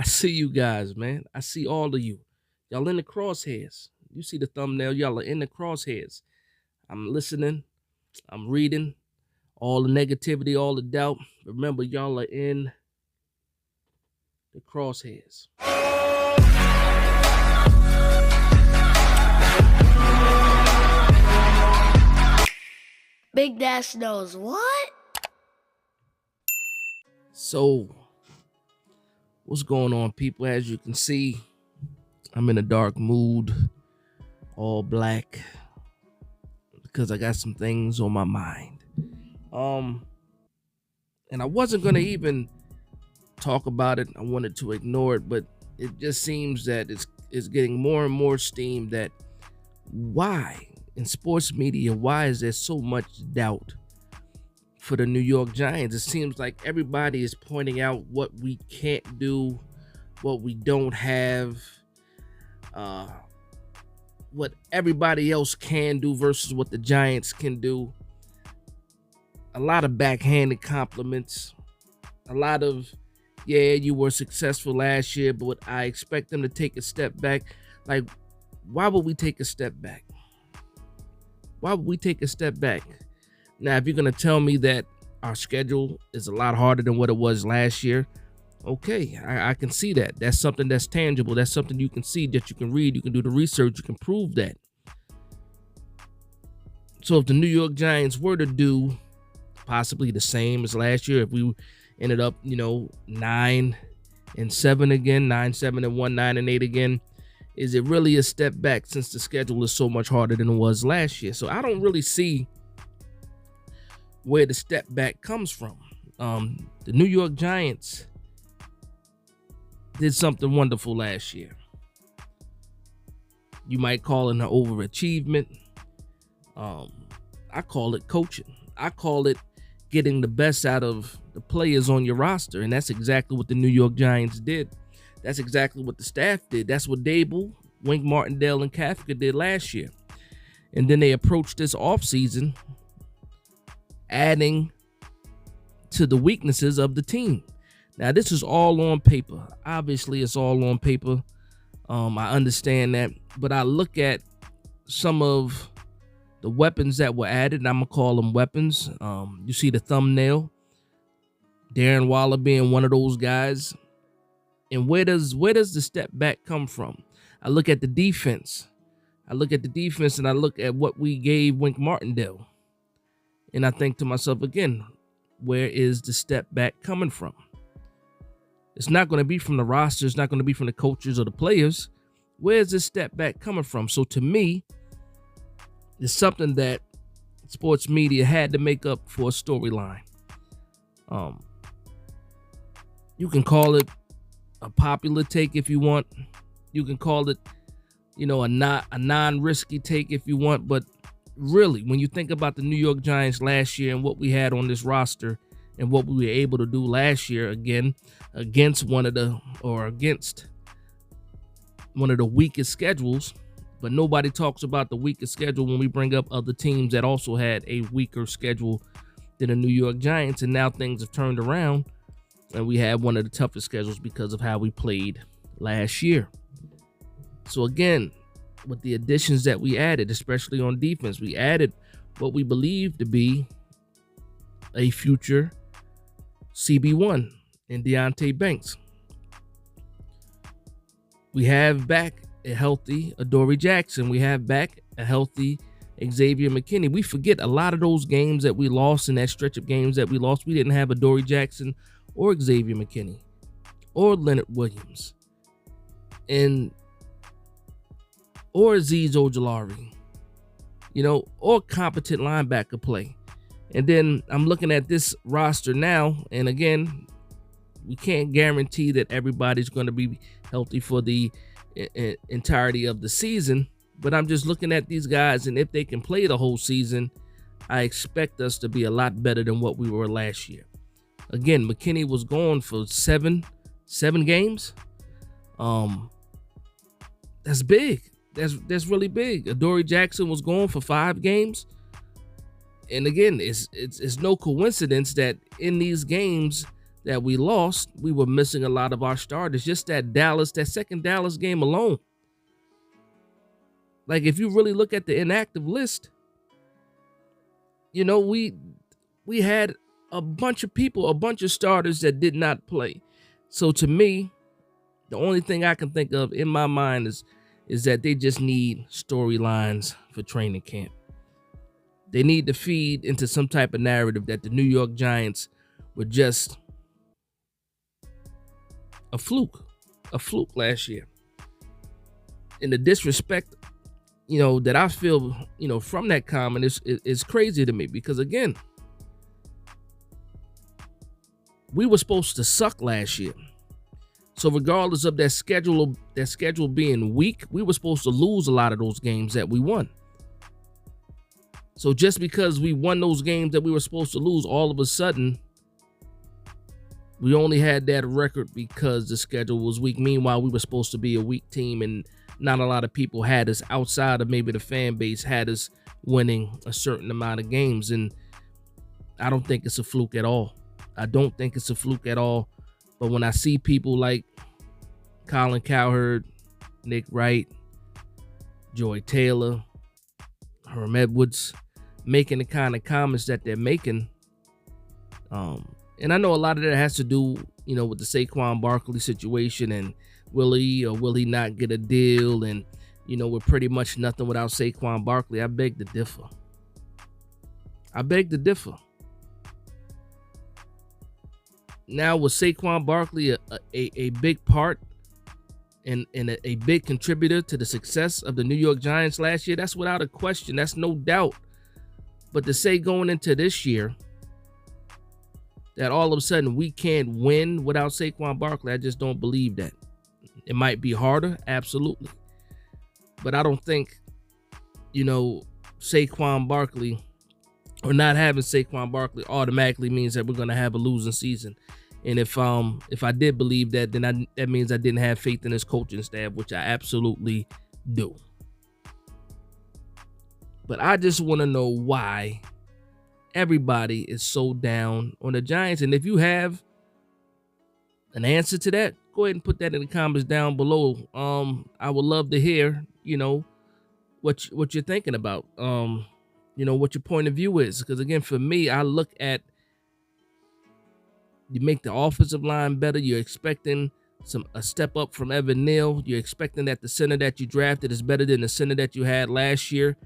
I see you guys, man. I see all of you. Y'all in the crosshairs. You see the thumbnail, y'all are in the crosshairs. I'm listening, I'm reading all the negativity, all the doubt. Remember, y'all are in the crosshairs. Big Dash knows what? So, what's going on, people? As you can see, I'm in a dark mood, all black, because I got some things on my mind. And I wasn't gonna even talk about it. I wanted to ignore it, but it just seems that it's getting more and more steam. That why in sports media, why is there so much doubt for the New York Giants? It seems like everybody is pointing out what we can't do, what we don't have, what everybody else can do versus what the Giants can do. A lot of backhanded compliments, a lot of, yeah, you were successful last year, but I expect them to take a step back. Like, why would we take a step back? Why would we take a step back? Now, if you're going to tell me that our schedule is a lot harder than what it was last year, okay, I can see that. That's something that's tangible. That's something you can see, that you can read. You can do the research. You can prove that. So if the New York Giants were to do possibly the same as last year, if we ended up, 9-7 again, 9-7-1, 9-8 again, is it really a step back since the schedule is so much harder than it was last year? So I don't really see where the step back comes from. The New York Giants did something wonderful last year. You might call it an overachievement. I call it coaching. I call it getting the best out of the players on your roster, and that's exactly what the New York Giants did. That's exactly what the staff did. That's what Dable, Wink Martindale, and Kafka did last year. And then they approached this offseason adding to the weaknesses of the team. Now, this is all on paper. Obviously, it's all on paper. I understand that. But I look at some of the weapons that were added, and I'm going to call them weapons. You see the thumbnail. Darren Waller being one of those guys. And where does the step back come from? I look at the defense. I look at the defense and I look at what we gave Wink Martindale. And I think to myself again, where is the step back coming from? It's not going to be from the roster. It's not going to be from the coaches or the players. Where's this step back coming from? So to me, it's something that sports media had to make up for a storyline. You can call it a popular take if you want. You can call it, a non-risky take if you want. But really, when you think about the New York Giants last year and what we had on this roster and what we were able to do last year, again, against one of the weakest schedules, but nobody talks about the weakest schedule when we bring up other teams that also had a weaker schedule than the New York Giants. And now things have turned around and we have one of the toughest schedules because of how we played last year. So again, with the additions that we added, especially on defense, we added what we believe to be a future CB1 in Deonte Banks. We have back a healthy Adoree Jackson. We have back a healthy Xavier McKinney. We forget a lot of those games that we lost, in that stretch of games that we lost, we didn't have Adoree Jackson or Xavier McKinney or Leonard Williams or Azeez Ojulari, or competent linebacker play. And then I'm looking at this roster now, and again, we can't guarantee that everybody's going to be healthy for the entirety of the season, but I'm just looking at these guys, and if they can play the whole season, I expect us to be a lot better than what we were last year. Again, McKinney was gone for seven games. That's big. That's really big. Adoree Jackson was gone for 5 games. And again, it's no coincidence that in these games that we lost, we were missing a lot of our starters. Just that second Dallas game alone. Like, if you really look at the inactive list, you know, we had a bunch of people, a bunch of starters that did not play. So to me, the only thing I can think of in my mind is that they just need storylines for training camp. They need to feed into some type of narrative that the New York Giants were just a fluke last year. And the disrespect, you know, that I feel, you know, from that comment is crazy to me, because again, we were supposed to suck last year. So regardless of that schedule being weak, we were supposed to lose a lot of those games that we won. So just because we won those games that we were supposed to lose, all of a sudden, we only had that record because the schedule was weak. Meanwhile, we were supposed to be a weak team, and not a lot of people had us, outside of maybe the fan base, had us winning a certain amount of games. And I don't think it's a fluke at all. I don't think it's a fluke at all. But when I see people like Colin Cowherd, Nick Wright, Joy Taylor, Herm Edwards making the kind of comments that they're making, and I know a lot of that has to do, you know, with the Saquon Barkley situation, and will he or will he not get a deal, and, you know, we're pretty much nothing without Saquon Barkley. I beg to differ. Now, was Saquon Barkley a big part and a big contributor to the success of the New York Giants last year? That's without a question. That's no doubt. But to say going into this year that all of a sudden we can't win without Saquon Barkley, I just don't believe that. It might be harder, absolutely. But I don't think, you know, Saquon Barkley, or not having Saquon Barkley, automatically means that we're going to have a losing season. And if I did believe that, then that means I didn't have faith in his coaching staff, which I absolutely do. But I just want to know why everybody is so down on the Giants. And if you have an answer to that, go ahead and put that in the comments down below. I would love to hear, you know, what you're thinking about. You know, what your point of view is. Because again, for me, I look at, you make the offensive line better. You're expecting a step up from Evan Neal. You're expecting that the center that you drafted is better than the center that you had last year.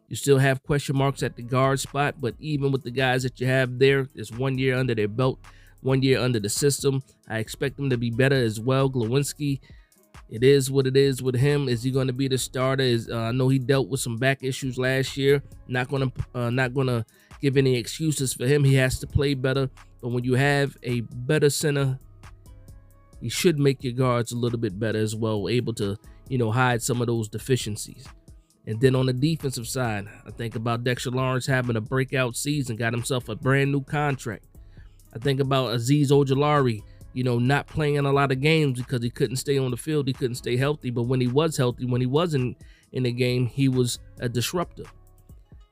You still have question marks at the guard spot, but even with the guys that you have there, there's 1 year under their belt, 1 year under the system. I expect them to be better as well. Glowinski, it is what it is with him. Is he going to be the starter? I know he dealt with some back issues last year. Not gonna give any excuses for him. He has to play better. But when you have a better center, you should make your guards a little bit better as well, able to, you know, hide some of those deficiencies. And then on the defensive side, I think about Dexter Lawrence having a breakout season, got himself a brand new contract. I think about Azeez Ojulari, you know, not playing in a lot of games because he couldn't stay on the field. He couldn't stay healthy. But when he was healthy, when he wasn't in the game, he was a disruptor.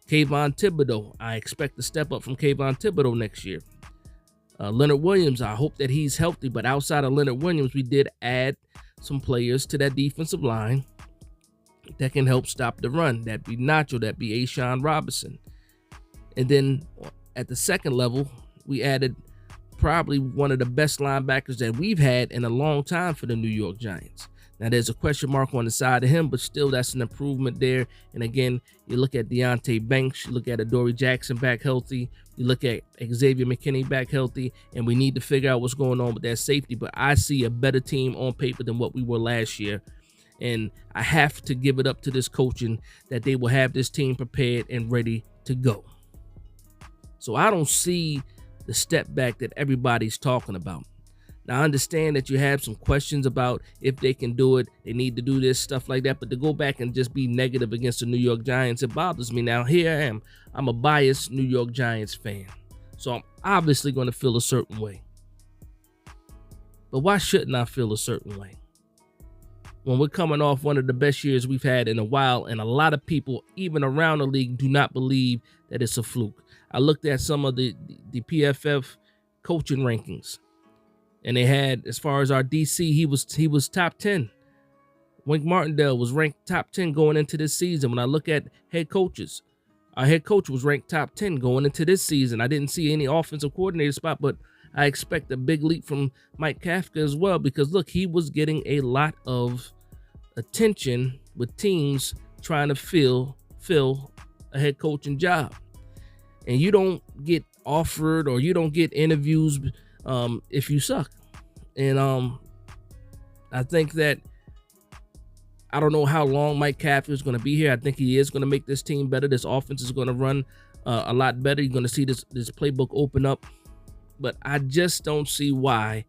Kayvon Thibodeau, I expect to step up from Kayvon Thibodeau next year. Leonard Williams, I hope that he's healthy. But outside of Leonard Williams, we did add some players to that defensive line that can help stop the run. That'd be Nacho, that'd be A'Shawn Robinson. And then at the second level, we added probably one of the best linebackers that we've had in a long time for the New York Giants. Now, there's a question mark on the side of him, but still, that's an improvement there. And again, you look at Deonte Banks, you look at Adoree Jackson back healthy, you look at Xavier McKinney back healthy, and we need to figure out what's going on with that safety. But I see a better team on paper than what we were last year. And I have to give it up to this coaching that they will have this team prepared and ready to go. So I don't see the step back that everybody's talking about. Now, I understand that you have some questions about if they can do it, they need to do this, stuff like that. But to go back and just be negative against the New York Giants, it bothers me. Now, here I am. I'm a biased New York Giants fan. So I'm obviously going to feel a certain way. But why shouldn't I feel a certain way? When we're coming off one of the best years we've had in a while, and a lot of people, even around the league, do not believe that it's a fluke. I looked at some of the PFF coaching rankings. And they had, as far as our DC, he was top 10. Wink Martindale was ranked top 10 going into this season. When I look at head coaches, our head coach was ranked top 10 going into this season. I didn't see any offensive coordinator spot, but I expect a big leap from Mike Kafka as well, because look, he was getting a lot of attention with teams trying to fill a head coaching job. And you don't get offered or you don't get interviews if you suck. And I think that, I don't know how long Mike Kafka is going to be here. I think he is going to make this team better. This offense is going to run a lot better. You're going to see this playbook open up. But I just don't see why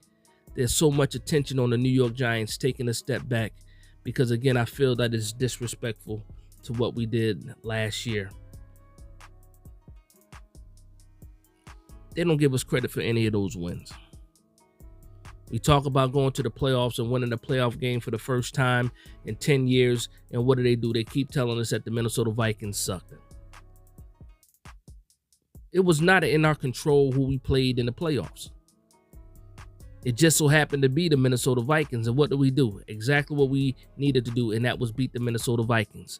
there's so much attention on the New York Giants taking a step back, because, again, I feel that it's disrespectful to what we did last year. They don't give us credit for any of those wins. We talk about going to the playoffs and winning the playoff game for the first time in 10 years. And what do? They keep telling us that the Minnesota Vikings sucked. It was not in our control who we played in the playoffs. It just so happened to be the Minnesota Vikings. And what do? Exactly what we needed to do, and that was beat the Minnesota Vikings.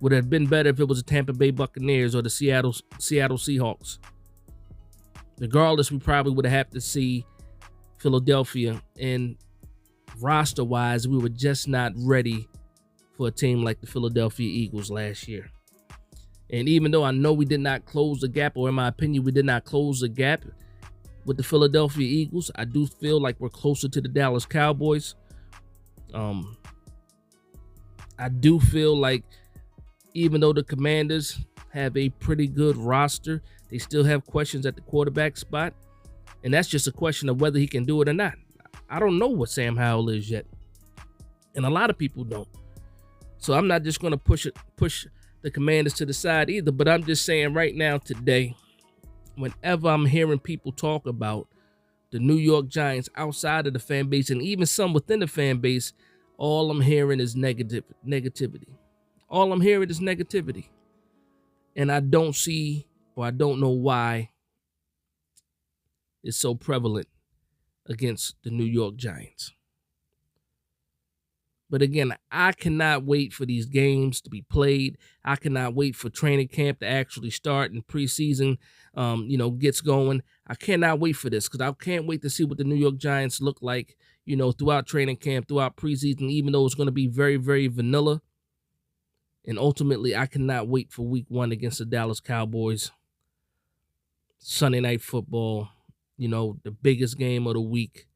Would have been better if it was the Tampa Bay Buccaneers or the Seattle Seahawks. Regardless, we probably would have had to see Philadelphia, and roster-wise, we were just not ready for a team like the Philadelphia Eagles last year. And even though I know we did not close the gap, or in my opinion, we did not close the gap with the Philadelphia Eagles, I do feel like we're closer to the Dallas Cowboys. I do feel like even though the Commanders have a pretty good roster, they still have questions at the quarterback spot. And that's just a question of whether he can do it or not. I don't know what Sam Howell is yet. And a lot of people don't. So I'm not just going to push the Commanders to the side either. But I'm just saying right now, today, whenever I'm hearing people talk about the New York Giants outside of the fan base, and even some within the fan base, all I'm hearing is negativity. All I'm hearing is negativity. And I don't see, or I don't know why is so prevalent against the New York Giants. But again, I cannot wait for these games to be played. I cannot wait for training camp to actually start and preseason, gets going. I cannot wait for this, because I can't wait to see what the New York Giants look like, throughout training camp, throughout preseason, even though it's going to be very, very vanilla. And ultimately, I cannot wait for week 1 against the Dallas Cowboys. Sunday Night Football. The biggest game of the week.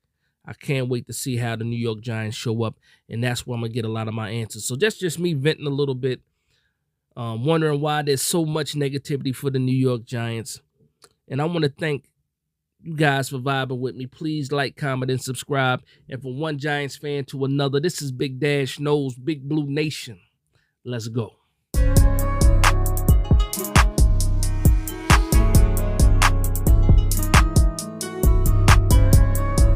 I can't wait to see how the New York Giants show up, and that's where I'm going to get a lot of my answers. So that's just me venting a little bit, wondering why there's so much negativity for the New York Giants. And I want to thank you guys for vibing with me. Please like, comment, and subscribe. And from one Giants fan to another, this is Big Dash Knows, Big Blue Nation. Let's go.